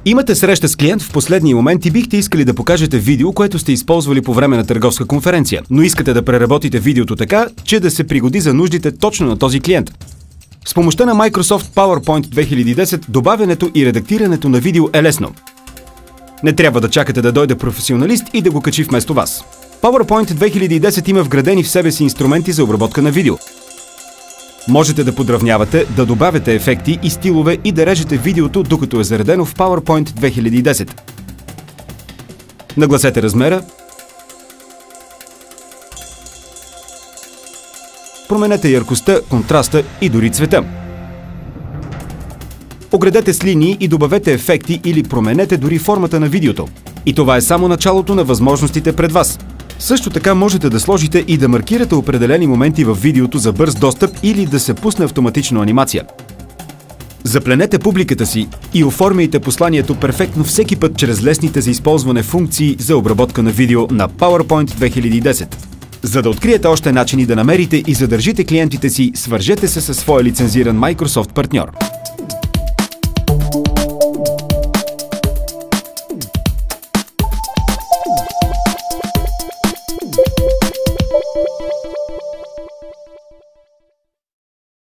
Имате среща с клиент в последния момент и бихте искали да покажете видео, което сте използвали по време на търговска конференция, но искате да преработите видеото така, че да се пригоди за нуждите точно на този клиент. С помощта на Microsoft PowerPoint 2010 добавянето и редактирането на видео е лесно. Не трябва да чакате да дойде професионалист и да го качи вместо вас. PowerPoint 2010 има вградени в себе си инструменти за обработка на видео. Можете да подравнявате, да добавяте ефекти и стилове и да режете видеото, докато е заредено в PowerPoint 2010. Нагласете размера, променете яркостта, контраста и дори цвета. Оградете с линии и добавете ефекти или променете дори формата на видеото. И това е само началото на възможностите пред вас. Също така можете да сложите и да маркирате определени моменти в видеото за бърз достъп или да се пусне автоматично анимация. Запленете публиката си и оформяйте посланието перфектно всеки път чрез лесните за използване функции за обработка на видео на PowerPoint 2010. За да откриете още начини да намерите и задържите клиентите си, свържете се със своя лицензиран Microsoft партньор.